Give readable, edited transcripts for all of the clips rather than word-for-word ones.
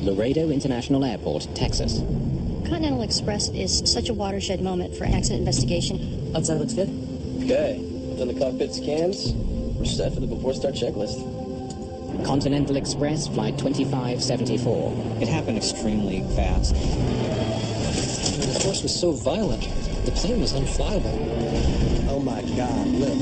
Laredo International Airport, Texas. Continental Express is such a watershed moment for accident investigation. Outside looks good. Okay, I've done the cockpit scans. We're set for the before start checklist. Continental Express, flight 2574. It happened extremely fast. The force was so violent, the plane was unflyable. Oh my God, look.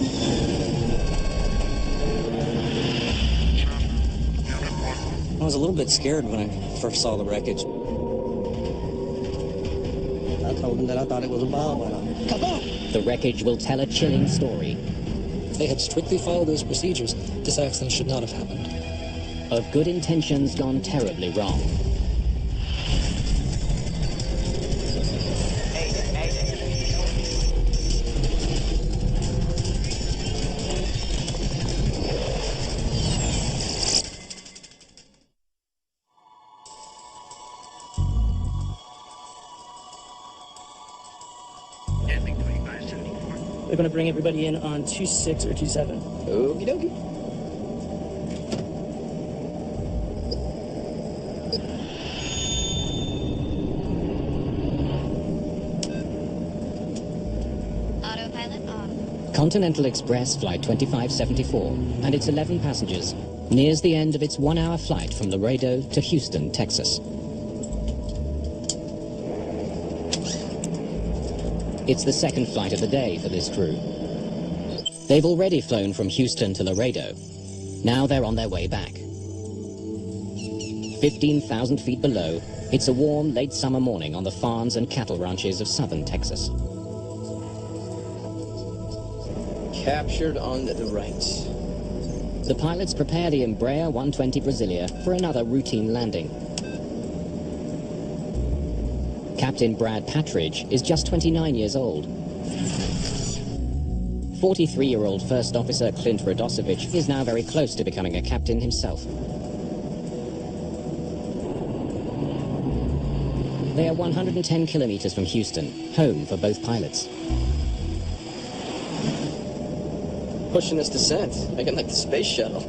I was a little bit scared when I first saw the wreckage. I told him that I thought it was a bomb went off. Kaboom! The wreckage will tell a chilling story. If they had strictly followed those procedures, this accident should not have happened. Of good intentions gone terribly wrong. They're going to bring everybody in on 26 or 27. Okie dokie. Autopilot on. Continental Express, flight 2574, and its 11 passengers, nears the end of its 1-hour flight from Laredo to Houston, Texas. It's the second flight of the day for this crew. They've already flown from Houston to Laredo. Now they're on their way back. 15,000 feet below, it's a warm, late summer morning on the farms and cattle ranches of southern Texas. Captured on the right. The pilots prepare the Embraer 120 Brasilia for another routine landing. Captain Brad Patridge is just 29 years old. 43-year-old First Officer Clint Radosevich is now very close to becoming a captain himself. They are 110 kilometers from Houston, home for both pilots. Pushing this descent, making like the space shuttle.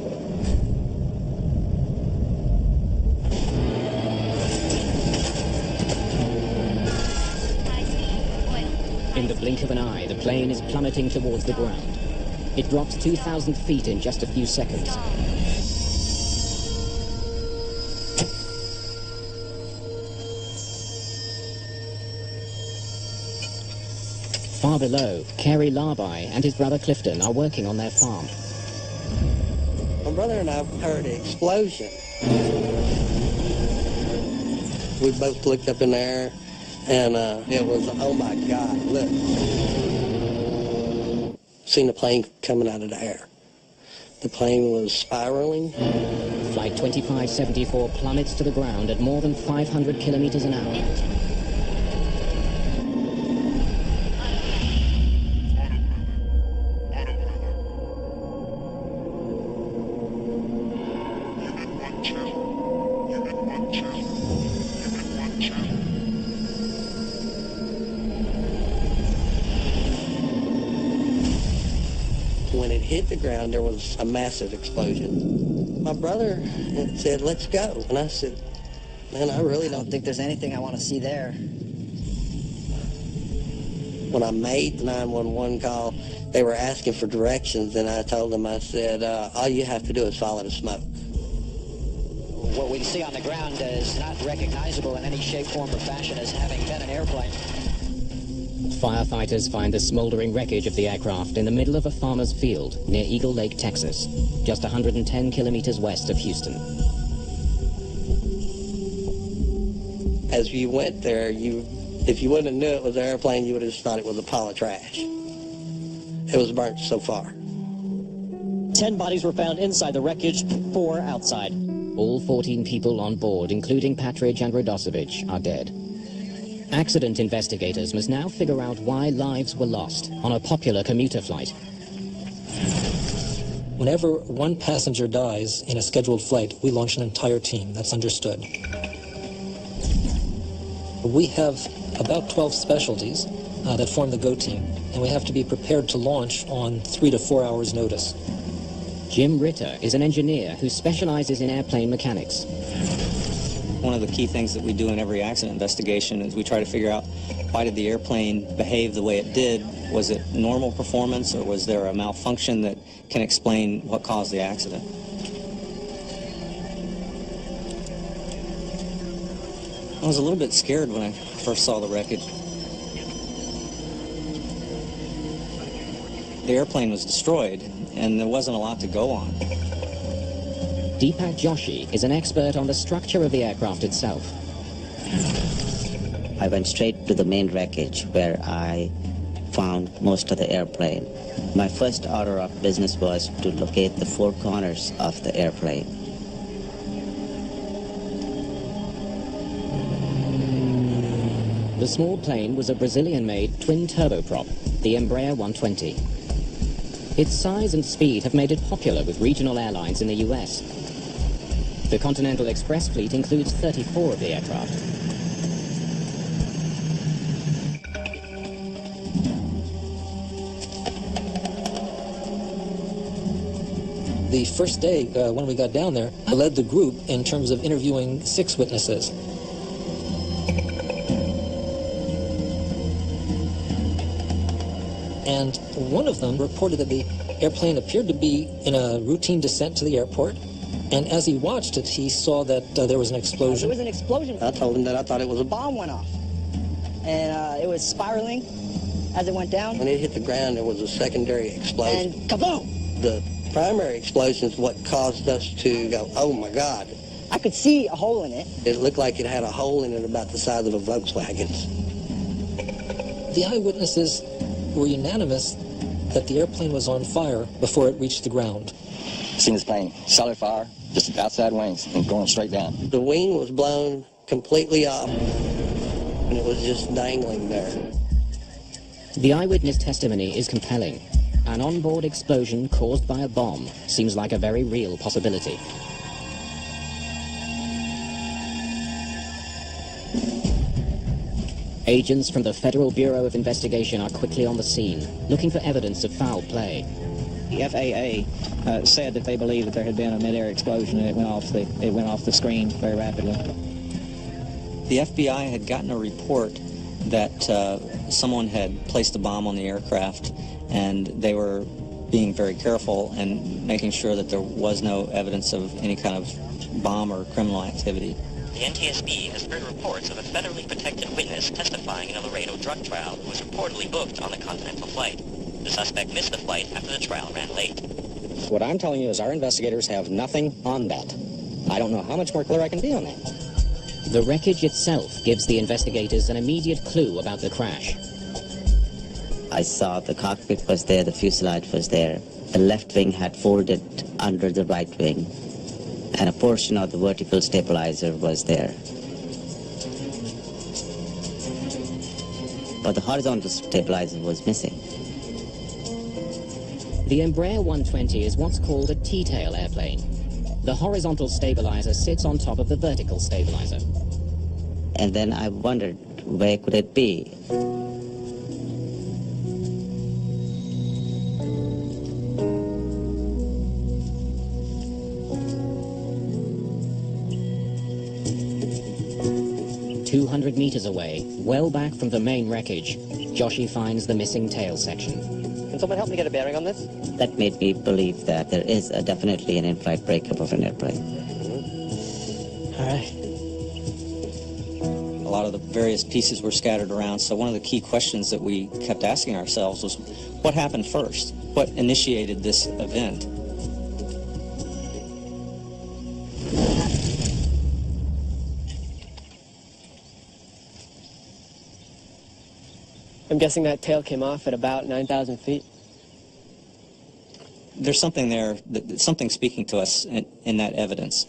In the blink of an eye, the plane is plummeting towards the ground. It drops 2,000 feet in just a few seconds. Far below, Kerry Larby and his brother Clifton are working on their farm. My brother and I heard an explosion. We both looked up in the air, and it was, oh my God, look. Seen the plane coming out of the air. The plane was spiraling. Flight 2574 plummets to the ground at more than 500 kilometers an hour. When it hit the ground, there was a massive explosion. My brother said, let's go. And I said, man, I really don't think there's anything I want to see there. When I made the 911 call, they were asking for directions, and I told them, I said, all you have to do is follow the smoke. What we see on the ground is not recognizable in any shape, form, or fashion as having been an airplane. Firefighters find the smoldering wreckage of the aircraft in the middle of a farmer's field near Eagle Lake, Texas, just 110 kilometers west of Houston. As you went there, if you wouldn't have knew it was an airplane, you would have just thought it was a pile of trash. It was burnt so far. 10 bodies were found inside the wreckage, 4 outside. All 14 people on board, including Patridge and Radosevich, are dead. Accident investigators must now figure out why lives were lost on a popular commuter flight. Whenever one passenger dies in a scheduled flight, we launch an entire team. That's understood. We have about 12 specialties that form the GO team, and we have to be prepared to launch on 3 to 4 hours notice. Jim Ritter is an engineer who specializes in airplane mechanics. One of the key things that we do in every accident investigation is we try to figure out why did the airplane behave the way it did. Was it normal performance, or was there a malfunction that can explain what caused the accident? I was a little bit scared when I first saw the wreckage. The airplane was destroyed, and there wasn't a lot to go on. Deepak Joshi is an expert on the structure of the aircraft itself. I went straight to the main wreckage where I found most of the airplane. My first order of business was to locate the four corners of the airplane. The small plane was a Brazilian-made twin turboprop, the Embraer 120. Its size and speed have made it popular with regional airlines in the US. The Continental Express fleet includes 34 of the aircraft. The first day, when we got down there, I led the group in terms of interviewing 6 witnesses. And one of them reported that the airplane appeared to be in a routine descent to the airport, and as he watched it, he saw that there was an explosion. There was an explosion. I told him that I thought it was a bomb went off. And it was spiraling as it went down. When it hit the ground, there was a secondary explosion. And kaboom! The primary explosion is what caused us to go, oh my God. I could see a hole in it. It looked like it had a hole in it about the size of a Volkswagen. The eyewitnesses were unanimous that the airplane was on fire before it reached the ground. Seen this plane, solid fire, just outside wings and going straight down. The wing was blown completely off, and it was just dangling there. The eyewitness testimony is compelling. An onboard explosion caused by a bomb seems like a very real possibility. Agents from the Federal Bureau of Investigation are quickly on the scene, looking for evidence of foul play. The FAA said that they believed that there had been a mid-air explosion and it went off the screen very rapidly. The FBI had gotten a report that someone had placed a bomb on the aircraft, and they were being very careful and making sure that there was no evidence of any kind of bomb or criminal activity. The NTSB has heard reports of a federally protected witness testifying in a Laredo drug trial who was reportedly booked on the Continental flight. The suspect missed the flight after the trial ran late. What I'm telling you is our investigators have nothing on that. I don't know how much more clear I can be on that. The wreckage itself gives the investigators an immediate clue about the crash. I saw the cockpit was there, the fuselage was there. The left wing had folded under the right wing, and a portion of the vertical stabilizer was there. But the horizontal stabilizer was missing. The Embraer 120 is what's called a T-tail airplane. The horizontal stabilizer sits on top of the vertical stabilizer. And then I wondered, where could it be? "200 meters away, well back from the main wreckage, Joshi finds the missing tail section. Can someone help me get a bearing on this? That made me believe that there is definitely an in-flight breakup of an airplane. All right. A lot of the various pieces were scattered around, so one of the key questions that we kept asking ourselves was, what happened first? What initiated this event? I'm guessing that tail came off at about 9,000 feet. There's something there, something speaking to us in that evidence.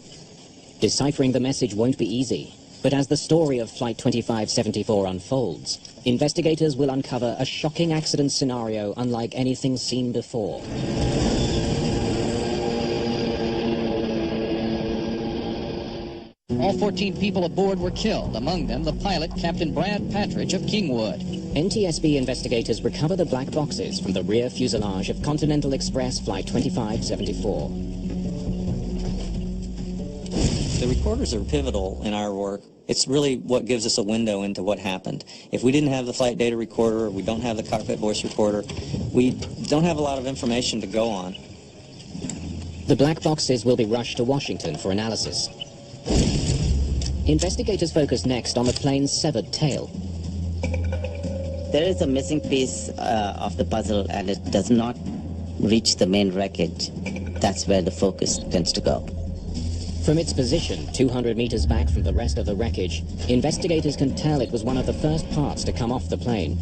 Deciphering the message won't be easy, but as the story of Flight 2574 unfolds, investigators will uncover a shocking accident scenario unlike anything seen before. All 14 people aboard were killed, among them the pilot, Captain Brad Patridge of Kingwood. NTSB investigators recover the black boxes from the rear fuselage of Continental Express Flight 2574. The recorders are pivotal in our work. It's really what gives us a window into what happened. If we didn't have the flight data recorder, or we don't have the cockpit voice recorder, we don't have a lot of information to go on. The black boxes will be rushed to Washington for analysis. Investigators focus next on the plane's severed tail. There is a missing piece of the puzzle, and it does not reach the main wreckage. That's where the focus tends to go. From its position, 200 meters back from the rest of the wreckage, investigators can tell it was one of the first parts to come off the plane.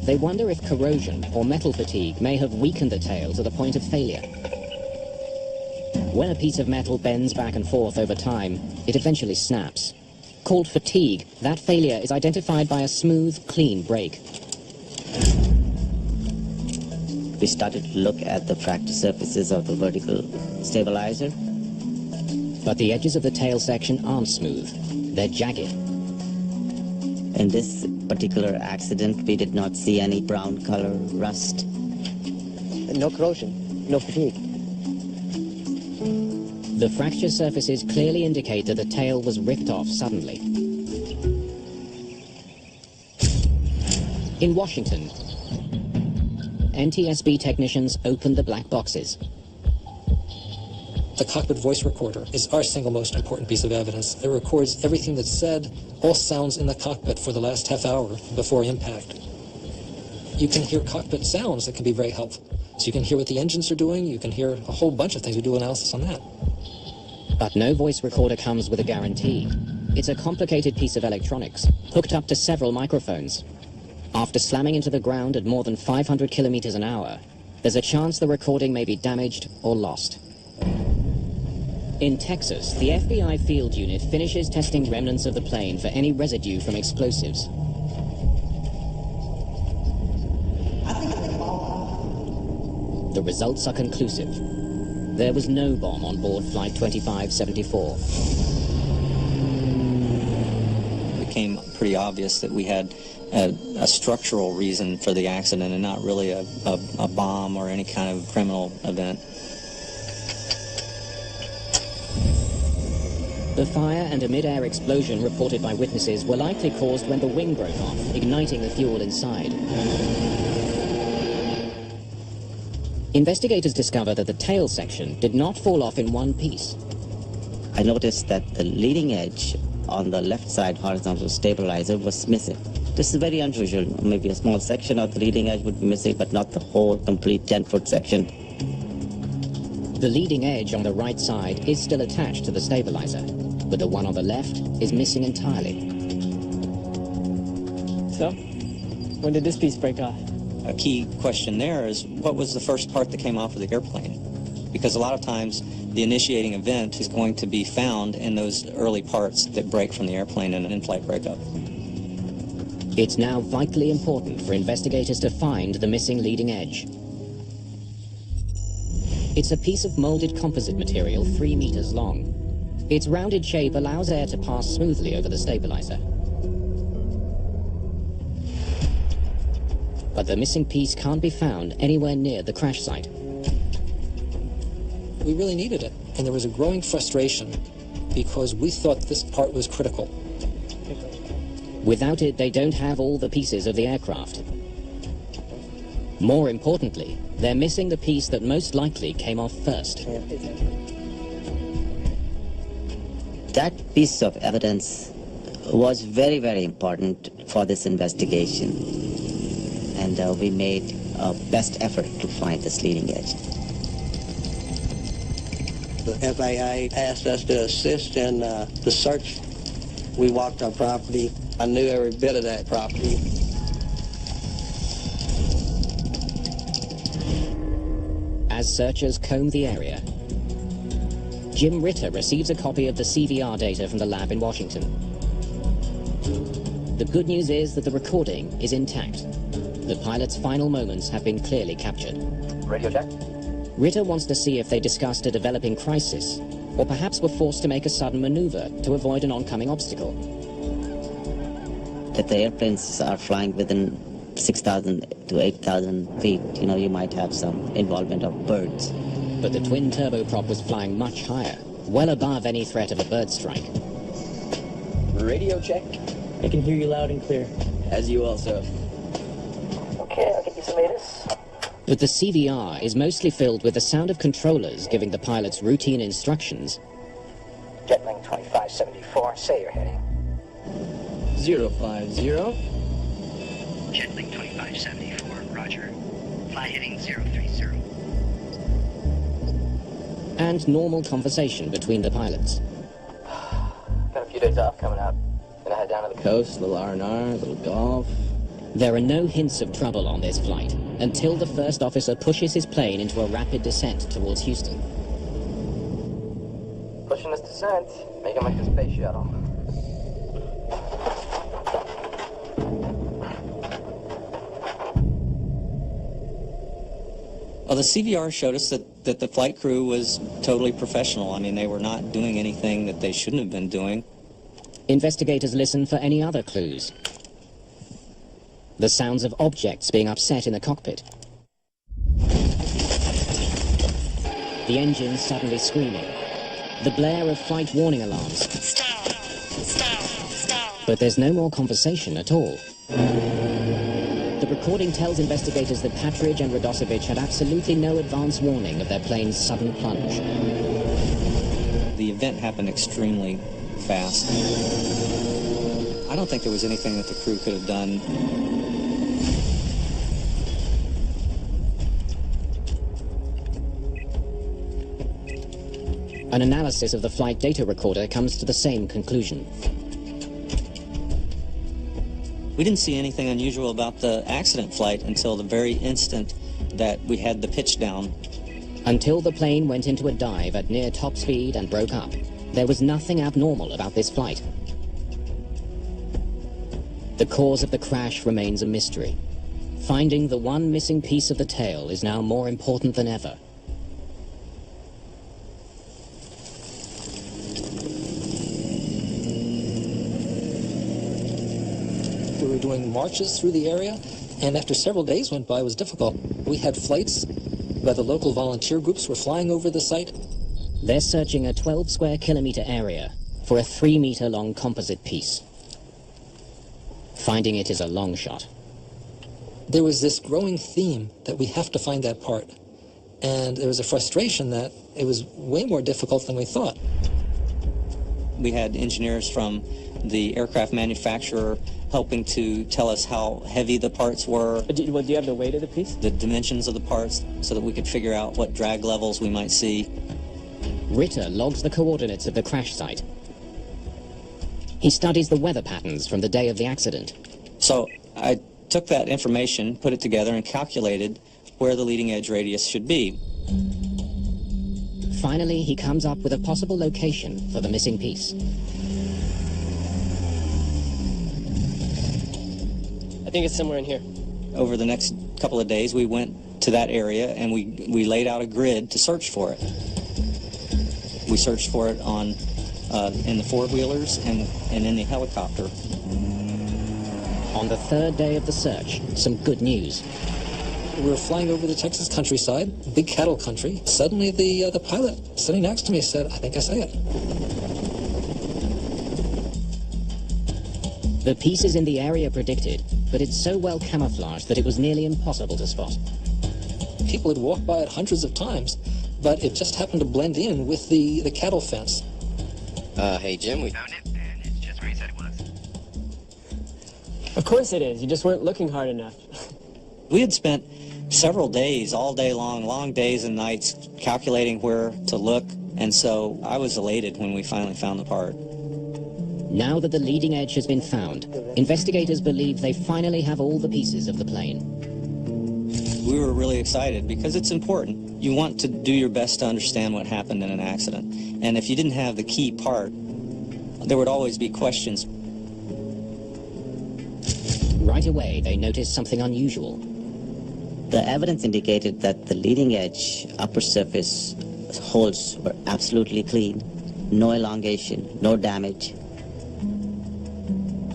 They wonder if corrosion or metal fatigue may have weakened the tail to the point of failure. When a piece of metal bends back and forth over time, it eventually snaps. Called fatigue, that failure is identified by a smooth, clean break. We started to look at the fracture surfaces of the vertical stabilizer. But the edges of the tail section aren't smooth. They're jagged. In this particular accident, we did not see any brown color rust. No corrosion, no fatigue. The fracture surfaces clearly indicate that the tail was ripped off suddenly. In Washington, NTSB technicians opened the black boxes. The cockpit voice recorder is our single most important piece of evidence. It records everything that's said, all sounds in the cockpit for the last half hour before impact. You can hear cockpit sounds that can be very helpful. So you can hear what the engines are doing, you can hear a whole bunch of things. We do analysis on that. But no voice recorder comes with a guarantee. It's a complicated piece of electronics, hooked up to several microphones. After slamming into the ground at more than 500 kilometers an hour, there's a chance the recording may be damaged or lost. In Texas, the FBI field unit finishes testing remnants of the plane for any residue from explosives. The results are conclusive. There was no bomb on board Flight 2574. It became pretty obvious that we had a structural reason for the accident and not really a bomb or any kind of criminal event. The fire and a mid-air explosion reported by witnesses were likely caused when the wing broke off, igniting the fuel inside. Investigators discover that the tail section did not fall off in one piece. I noticed that the leading edge on the left side horizontal stabilizer was missing. This is very unusual. Maybe a small section of the leading edge would be missing, but not the whole complete 10-foot section. The leading edge on the right side is still attached to the stabilizer, but the one on the left is missing entirely. So, when did this piece break off? A key question there is, what was the first part that came off of the airplane? Because a lot of times, the initiating event is going to be found in those early parts that break from the airplane in an in-flight breakup. It's now vitally important for investigators to find the missing leading edge. It's a piece of molded composite material 3 meters long. Its rounded shape allows air to pass smoothly over the stabilizer. But the missing piece can't be found anywhere near the crash site. We really needed it, and there was a growing frustration because we thought this part was critical. Without it, they don't have all the pieces of the aircraft. More importantly, they're missing the piece that most likely came off first. That piece of evidence was very, very important for this investigation. And we made our best effort to find this leading edge. The FAA asked us to assist in the search. We walked our property. I knew every bit of that property. As searchers comb the area, Jim Ritter receives a copy of the CVR data from the lab in Washington. The good news is that the recording is intact. The pilot's final moments have been clearly captured. Radio check. Ritter wants to see if they discussed a developing crisis or perhaps were forced to make a sudden maneuver to avoid an oncoming obstacle. If the airplanes are flying within 6,000 to 8,000 feet, you might have some involvement of birds. But the twin turboprop was flying much higher, well above any threat of a bird strike. Radio check. I can hear you loud and clear. As you also. Okay, I'll get you some Epis. But the CVR is mostly filled with the sound of controllers giving the pilots routine instructions. Jetwing 2574, say your heading. 050. Jetwing 2574, roger. Fly heading 030. And normal conversation between the pilots. Got a few days off coming up. Gonna head down to the coast, a little R&R, a little golf. There are no hints of trouble on this flight until the first officer pushes his plane into a rapid descent towards Houston. Pushing this descent, make it like a space shuttle. Well, the CVR showed us that the flight crew was totally professional. I mean, they were not doing anything that they shouldn't have been doing. Investigators listen for any other clues. The sounds of objects being upset in the cockpit. The engine suddenly screaming. The blare of flight warning alarms. But there's no more conversation at all. The recording tells investigators that Patridge and Radosevich had absolutely no advance warning of their plane's sudden plunge. The event happened extremely fast. I don't think there was anything that the crew could have done. An analysis of the flight data recorder comes to the same conclusion. We didn't see anything unusual about the accident flight until the very instant that we had the pitch down. Until the plane went into a dive at near top speed and broke up, there was nothing abnormal about this flight. The cause of the crash remains a mystery. Finding the one missing piece of the tail is now more important than ever. We were doing marches through the area, and after several days went by, it was difficult. We had flights where the local volunteer groups were flying over the site. They're searching a 12 square kilometer area for a 3-meter long composite piece. Finding it is a long shot. There was this growing theme that we have to find that part. And there was a frustration that it was way more difficult than we thought. We had engineers from the aircraft manufacturer helping to tell us how heavy the parts were. Do you have the weight of the piece? The dimensions of the parts, so that we could figure out what drag levels we might see. Ritter logs the coordinates of the crash site. He studies the weather patterns from the day of the accident. So I took that information, put it together, and calculated where the leading edge radius should be. Finally, he comes up with a possible location for the missing piece. I think it's somewhere in here. Over the next couple of days, we went to that area and we laid out a grid to search for it. We searched for it on in the four-wheelers and in the helicopter. On the third day of the search, some good news. We were flying over the Texas countryside, big cattle country. Suddenly the pilot sitting next to me said, "I think I see it." The piece is in the area predicted, but it's so well camouflaged that it was nearly impossible to spot. People had walked by it hundreds of times, but it just happened to blend in with the cattle fence. Hey, Jim, we found it, and it's just where you said it was. Of course it is. You just weren't looking hard enough. We had spent several days, all day long days and nights, calculating where to look, and so I was elated when we finally found the part. Now that the leading edge has been found, investigators believe they finally have all the pieces of the plane. We were really excited because it's important. You want to do your best to understand what happened in an accident. And if you didn't have the key part, there would always be questions. Right away, they noticed something unusual. The evidence indicated that the leading edge upper surface holes were absolutely clean, no elongation, no damage.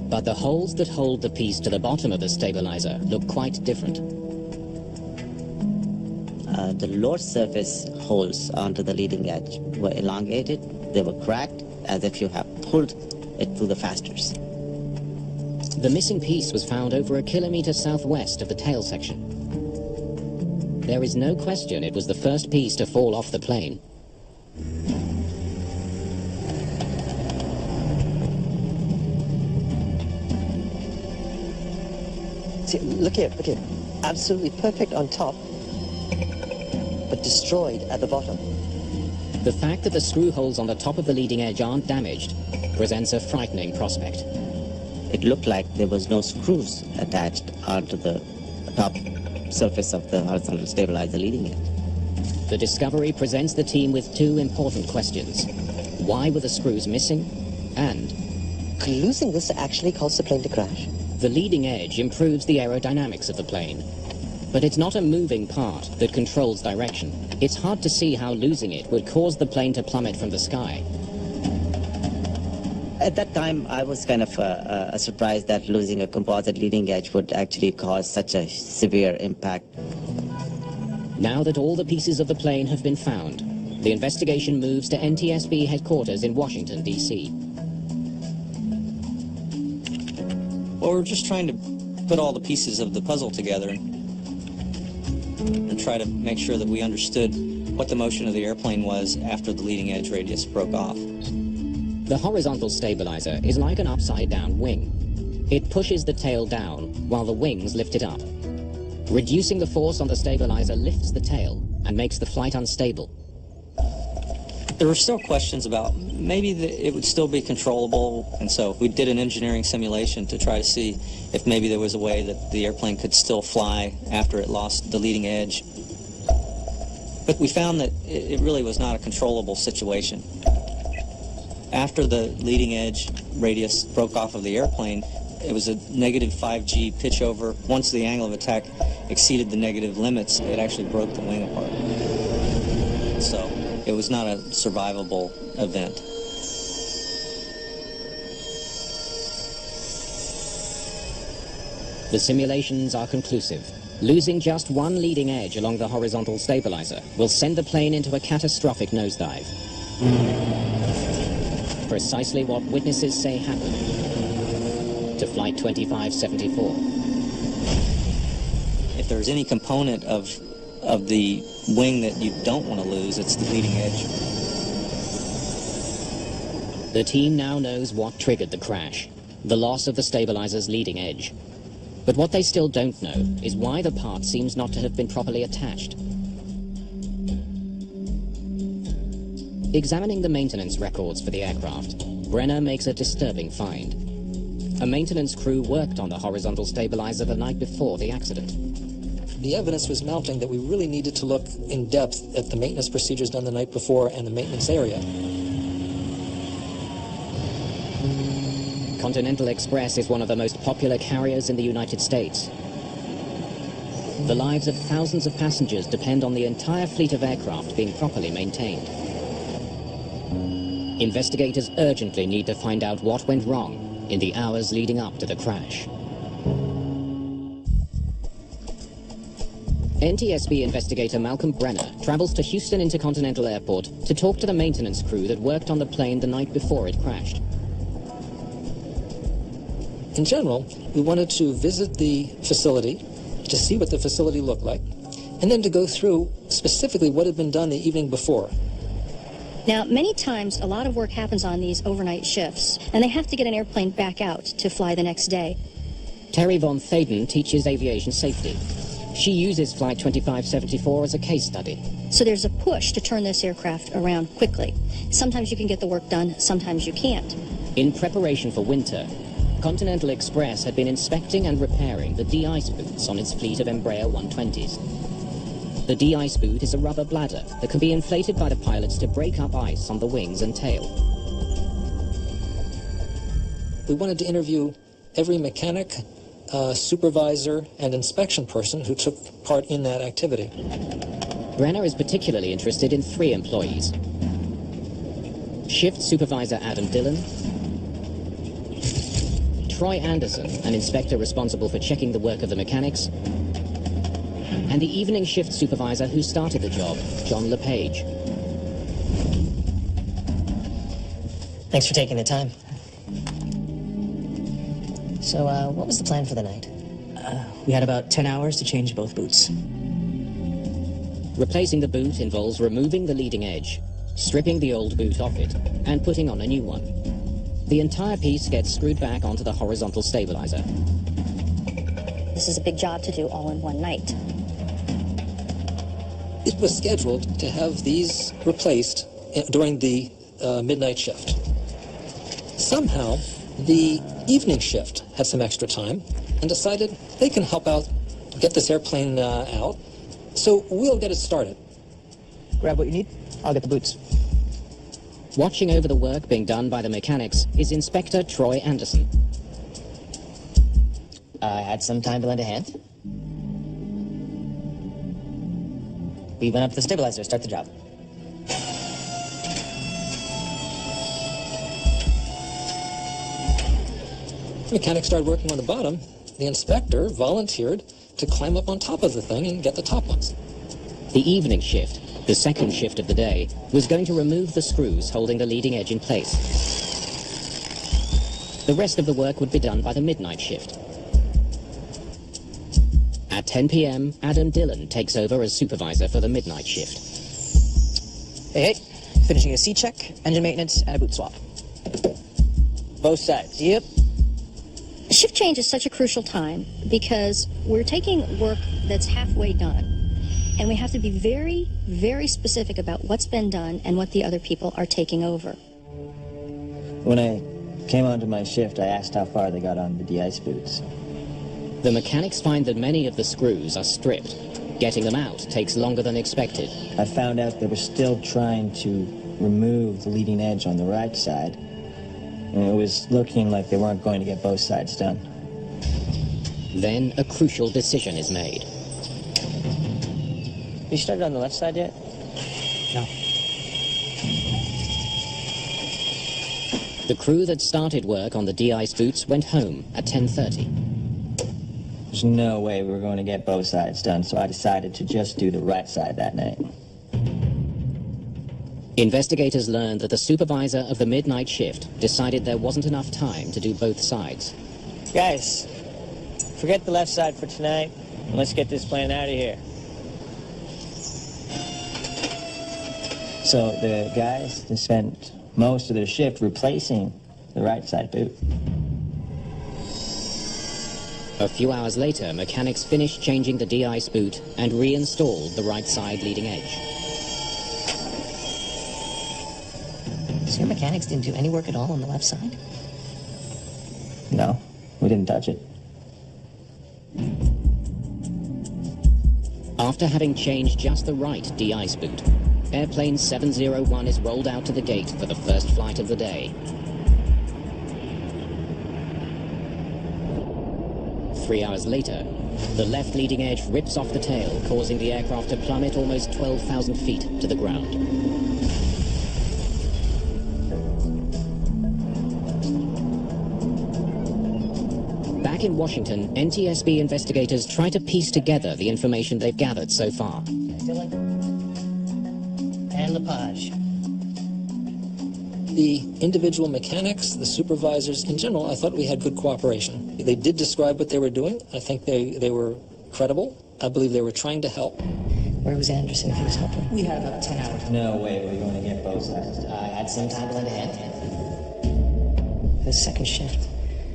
But the holes that hold the piece to the bottom of the stabilizer look quite different. The lower surface holes onto the leading edge were elongated, they were cracked, as if you have pulled it through the fasteners. The missing piece was found over a kilometer southwest of the tail section. There is no question it was the first piece to fall off the plane. See, look here, absolutely perfect on top, but destroyed at the bottom. The fact that the screw holes on the top of the leading edge aren't damaged presents a frightening prospect. It looked like there was no screws attached onto the top surface of the horizontal stabilizer leading edge. The discovery presents the team with two important questions. Why were the screws missing? And losing this actually caused the plane to crash. The leading edge improves the aerodynamics of the plane. But it's not a moving part that controls direction. It's hard to see how losing it would cause the plane to plummet from the sky. At that time, I was kind of surprised that losing a composite leading edge would actually cause such a severe impact. Now that all the pieces of the plane have been found, the investigation moves to NTSB headquarters in Washington, D.C. Well, we're just trying to put all the pieces of the puzzle together and try to make sure that we understood what the motion of the airplane was after the leading edge radius broke off. The horizontal stabilizer is like an upside-down wing. It pushes the tail down while the wings lift it up. Reducing the force on the stabilizer lifts the tail and makes the flight unstable. There were still questions about maybe it would still be controllable, and so we did an engineering simulation to try to see if maybe there was a way that the airplane could still fly after it lost the leading edge. But we found that it really was not a controllable situation. After the leading edge radius broke off of the airplane, it was a negative 5G pitch over. Once the angle of attack exceeded the negative limits, it actually broke the wing apart. So it was not a survivable event. The simulations are conclusive. Losing just one leading edge along the horizontal stabilizer will send the plane into a catastrophic nosedive. Precisely what witnesses say happened to Flight 2574. If there's any component of the wing that you don't want to lose, it's the leading edge. The team now knows what triggered the crash, the loss of the stabilizer's leading edge. But what they still don't know is why the part seems not to have been properly attached. Examining the maintenance records for the aircraft, Brenner makes a disturbing find. A maintenance crew worked on the horizontal stabilizer the night before the accident. The evidence was mounting that we really needed to look in depth at the maintenance procedures done the night before and the maintenance area. Continental Express is one of the most popular carriers in the United States. The lives of thousands of passengers depend on the entire fleet of aircraft being properly maintained. Investigators urgently need to find out what went wrong in the hours leading up to the crash. NTSB investigator Malcolm Brenner travels to Houston Intercontinental Airport to talk to the maintenance crew that worked on the plane the night before it crashed. In general, we wanted to visit the facility to see what the facility looked like, and then to go through specifically what had been done the evening before. Now, many times, a lot of work happens on these overnight shifts, and they have to get an airplane back out to fly the next day. Terry Von Thaden teaches aviation safety. She uses Flight 2574 as a case study. So there's a push to turn this aircraft around quickly. Sometimes you can get the work done, sometimes you can't. In preparation for winter, Continental Express had been inspecting and repairing the de-ice boots on its fleet of Embraer 120s. The de-ice boot is a rubber bladder that can be inflated by the pilots to break up ice on the wings and tail. We wanted to interview every mechanic, supervisor, and inspection person who took part in that activity. Brenner is particularly interested in 3 employees. Shift Supervisor Adam Dillon, Troy Anderson, an inspector responsible for checking the work of the mechanics, and the evening shift supervisor who started the job, John LePage. Thanks for taking the time. So, what was the plan for the night? We had about 10 hours to change both boots. Replacing the boot involves removing the leading edge, stripping the old boot off it, and putting on a new one. The entire piece gets screwed back onto the horizontal stabilizer. This is a big job to do all in one night. It was scheduled to have these replaced during the midnight shift. Somehow, the evening shift had some extra time and decided they can help out, get this airplane out, so we'll get it started. Grab what you need. I'll get the boots. Watching over the work being done by the mechanics is Inspector Troy Anderson. I had some time to lend a hand. We went up to the stabilizer to start the job. The mechanics started working on the bottom. The inspector volunteered to climb up on top of the thing and get the top ones. The evening shift, the second shift of the day, was going to remove the screws holding the leading edge in place. The rest of the work would be done by the midnight shift. At 10 p.m., Adam Dillon takes over as supervisor for the midnight shift. Hey, finishing a C check, engine maintenance, and a boot swap. Both sides. Yep. Shift change is such a crucial time because we're taking work that's halfway done, and we have to be very, very specific about what's been done and what the other people are taking over. When I came onto my shift, I asked how far they got on the de-ice boots. The mechanics find that many of the screws are stripped. Getting them out takes longer than expected. I found out they were still trying to remove the leading edge on the right side, and it was looking like they weren't going to get both sides done. Then a crucial decision is made. You started on the left side yet? No. The crew that started work on the de-ice boots went home at 10:30. There's no way we were going to get both sides done, so I decided to just do the right side that night. Investigators learned that the supervisor of the midnight shift decided there wasn't enough time to do both sides. Guys, forget the left side for tonight, and let's get this plane out of here. So the guys they spent most of their shift replacing the right side boot. A few hours later, mechanics finished changing the de-ice boot and reinstalled the right side leading edge. So your mechanics didn't do any work at all on the left side? No, we didn't touch it. After having changed just the right de-ice boot, Airplane 701 is rolled out to the gate for the first flight of the day. 3 hours later, the left leading edge rips off the tail, causing the aircraft to plummet almost 12,000 feet to the ground. Back in Washington, NTSB investigators try to piece together the information they've gathered so far. Dillon and Lepage. The individual mechanics, the supervisors, in general, I thought we had good cooperation. They did describe what they were doing. I think they were credible. I believe they were trying to help. Where was Anderson if he was helping? We had about 10 hours. No way were we going to get both sides. I had some time to lend a hand. The second shift.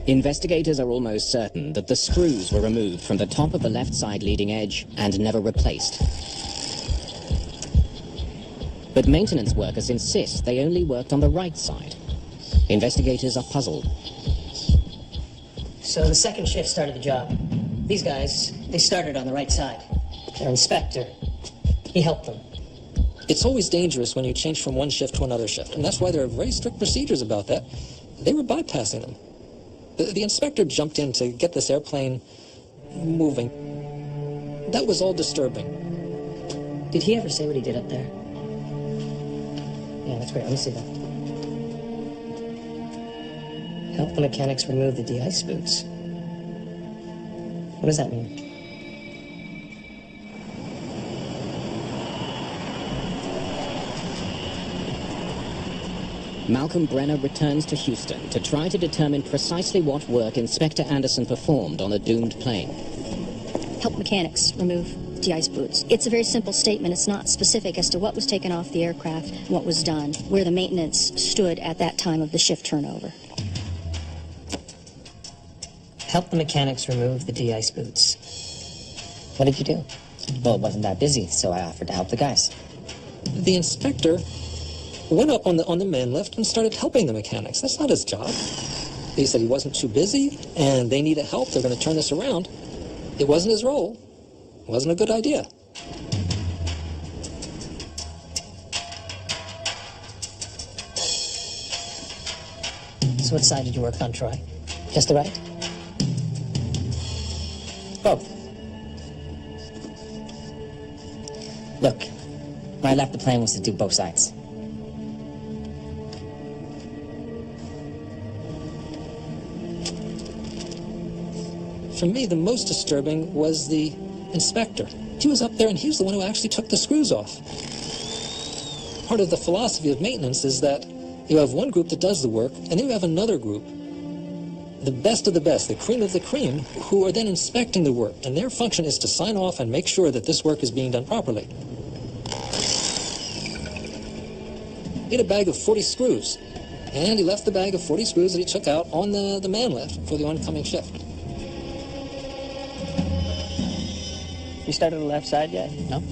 Investigators are almost certain that the screws were removed from the top of the left side leading edge and never replaced. But maintenance workers insist they only worked on the right side. Investigators are puzzled. So the second shift started the job. These guys, they started on the right side. Their inspector, he helped them. It's always dangerous when you change from one shift to another shift, and that's why there are very strict procedures about that. They were bypassing them. The inspector jumped in to get this airplane moving. That was all disturbing. Did he ever say what he did up there? Yeah, that's great. Let me see that. Help the mechanics remove the de-ice boots. What does that mean? Malcolm Brenner returns to Houston to try to determine precisely what work Inspector Anderson performed on the doomed plane. Help mechanics remove de-ice boots. It's a very simple statement. It's not specific as to what was taken off the aircraft, what was done, where the maintenance stood at that time of the shift turnover. Help the mechanics remove the de-ice boots. What did you do? Well, it wasn't that busy, so I offered to help the guys. The inspector went up on the man lift and started helping the mechanics. That's not his job. He said he wasn't too busy, and they needed help. They're going to turn this around. It wasn't his role. It wasn't a good idea. So what side did you work on, Troy? Just the right? Both. Look, when I left, the plan was to do both sides. For me, the most disturbing was the inspector. He was up there, and he was the one who actually took the screws off. Part of the philosophy of maintenance is that you have one group that does the work, and then you have another group, the best of the best, the cream of the cream, who are then inspecting the work, and their function is to sign off and make sure that this work is being done properly. He had a bag of 40 screws, and he left the bag of 40 screws that he took out on the man lift for the oncoming shift. You started the left side yet? No.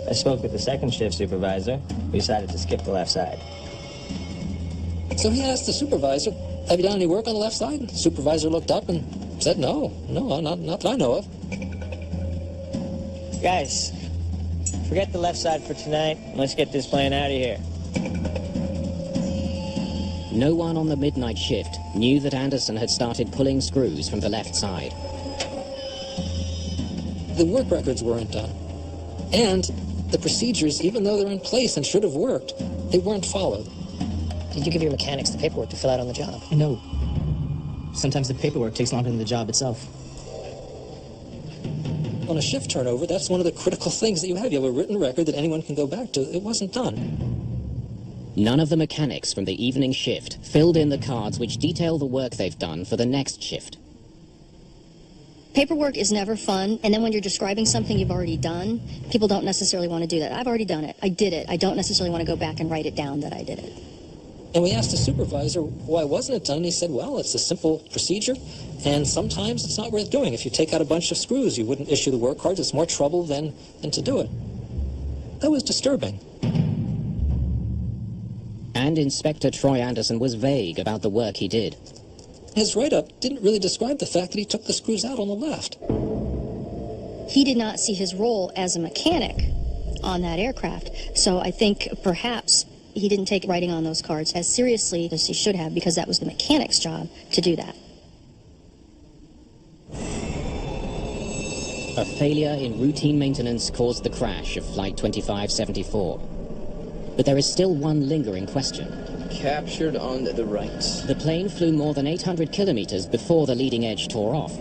I spoke with the second shift supervisor. We decided to skip the left side. So he asked the supervisor, have you done any work on the left side? The supervisor looked up and said, no, not that I know of. Guys, forget the left side for tonight. Let's get this plane out of here. No one on the midnight shift knew that Anderson had started pulling screws from the left side. The work records weren't done. And the procedures, even though they're in place and should have worked, they weren't followed. Did you give your mechanics the paperwork to fill out on the job? No. Sometimes the paperwork takes longer than the job itself. On a shift turnover, that's one of the critical things that you have. You have a written record that anyone can go back to. It wasn't done. None of the mechanics from the evening shift filled in the cards which detail the work they've done for the next shift. Paperwork is never fun, and then when you're describing something you've already done, people don't necessarily want to do that. I've already done it. I did it. I don't necessarily want to go back and write it down that I did it. And we asked the supervisor, why wasn't it done? And he said, well, it's a simple procedure, and sometimes it's not worth doing. If you take out a bunch of screws, you wouldn't issue the work cards. It's more trouble than to do it. That was disturbing. And Inspector Troy Anderson was vague about the work he did. His write-up didn't really describe the fact that he took the screws out on the left. He did not see his role as a mechanic on that aircraft, so I think perhaps he didn't take writing on those cards as seriously as he should have, because that was the mechanic's job to do that. A failure in routine maintenance caused the crash of Flight 2574. But there is still one lingering question. Captured on the right. The plane flew more than 800 kilometers before the leading edge tore off.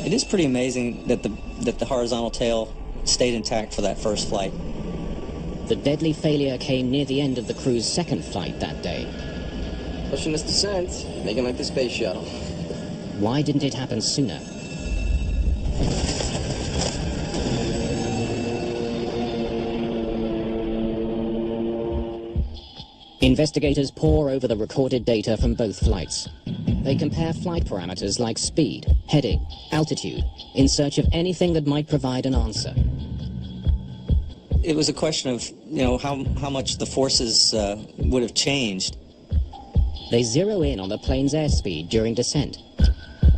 It is pretty amazing that the horizontal tail stayed intact for that first flight. The deadly failure came near the end of the crew's second flight that day. Pushing this descent, making like the space shuttle. Why didn't it happen sooner? Investigators pore over the recorded data from both flights. They compare flight parameters like speed, heading, altitude, in search of anything that might provide an answer. It was a question of, how much the forces would have changed. They zero in on the plane's airspeed during descent.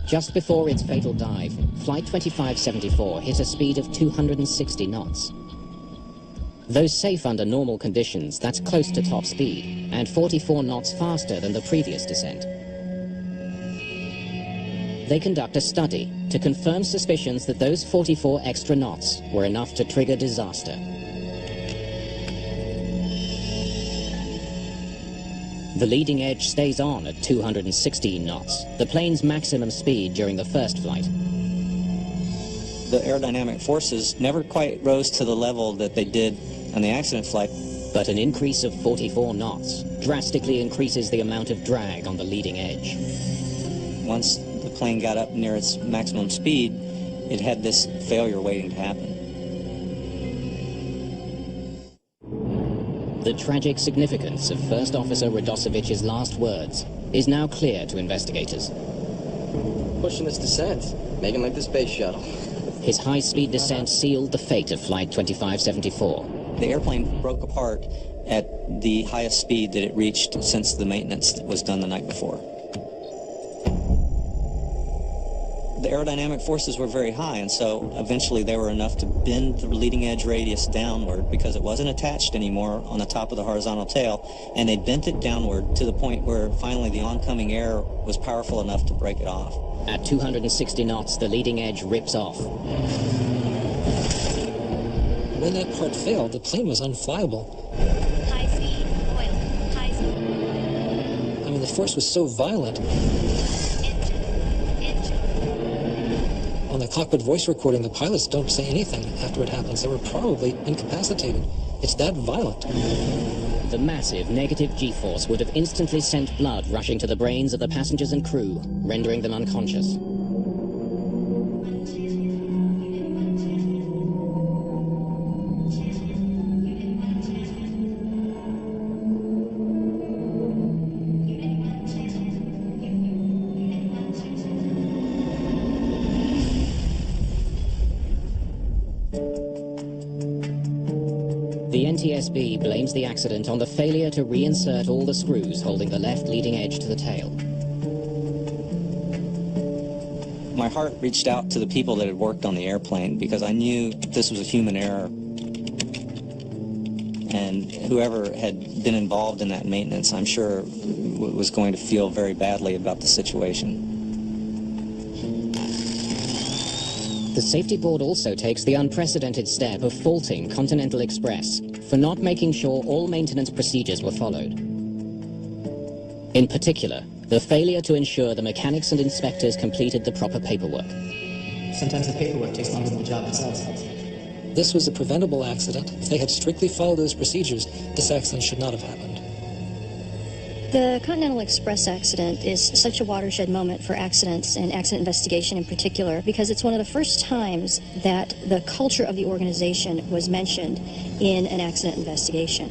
Just before its fatal dive, Flight 2574 hit a speed of 260 knots. Though safe under normal conditions, that's close to top speed, and 44 knots faster than the previous descent. they conduct a study to confirm suspicions that those 44 extra knots were enough to trigger disaster. The leading edge stays on at 216 knots, the plane's maximum speed during the first flight. The aerodynamic forces never quite rose to the level that they did on the accident flight. But an increase of 44 knots drastically increases the amount of drag on the leading edge. Once the plane got up near its maximum speed, it had this failure waiting to happen. The tragic significance of First Officer Radosevich's last words is now clear to investigators. Pushing its descent, making like the space shuttle. His high-speed descent sealed the fate of Flight 2574. The airplane broke apart at the highest speed that it reached since the maintenance was done the night before. The aerodynamic forces were very high, and so eventually they were enough to bend the leading edge radius downward because it wasn't attached anymore on the top of the horizontal tail, and they bent it downward to the point where finally the oncoming air was powerful enough to break it off. At 260 knots, the leading edge rips off. When that part failed, the plane was unflyable. High speed, oil, high speed. I mean, the force was so violent. On the cockpit voice recording, the pilots don't say anything after it happens. They were probably incapacitated. It's that violent. The massive negative G-force would have instantly sent blood rushing to the brains of the passengers and crew, rendering them unconscious. The NTSB blames the accident on the failure to reinsert all the screws holding the left leading edge to the tail. My heart reached out to the people that had worked on the airplane because I knew this was a human error. And whoever had been involved in that maintenance, I'm sure, was going to feel very badly about the situation. The safety board also takes the unprecedented step of faulting Continental Express for not making sure all maintenance procedures were followed. In particular, the failure to ensure the mechanics and inspectors completed the proper paperwork. Sometimes the paperwork takes longer than the job itself. This was a preventable accident. If they had strictly followed those procedures, this accident should not have happened. The Continental Express accident is such a watershed moment for accidents and accident investigation in particular because it's one of the first times that the culture of the organization was mentioned in an accident investigation.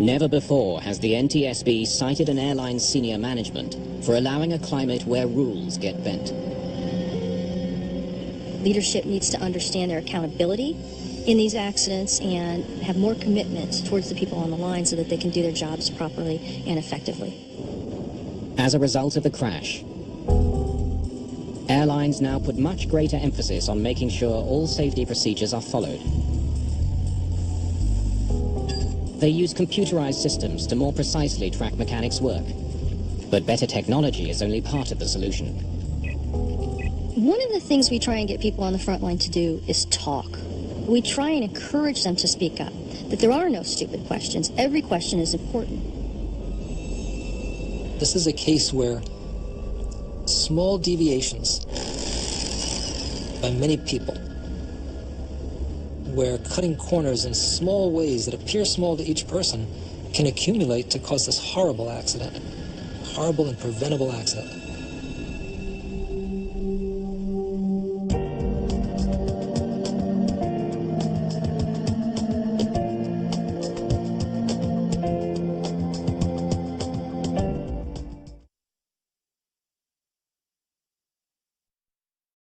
Never before has the NTSB cited an airline's senior management for allowing a climate where rules get bent. Leadership needs to understand their accountability in these accidents and have more commitment towards the people on the line so that they can do their jobs properly and effectively. As a result of the crash, airlines now put much greater emphasis on making sure all safety procedures are followed. They use computerized systems to more precisely track mechanics' work. But better technology is only part of the solution. One of the things we try and get people on the front line to do is talk. We try and encourage them to speak up, that there are no stupid questions. Every question is important. This is a case where small deviations by many people, where cutting corners in small ways that appear small to each person can accumulate to cause this horrible accident, horrible and preventable accident.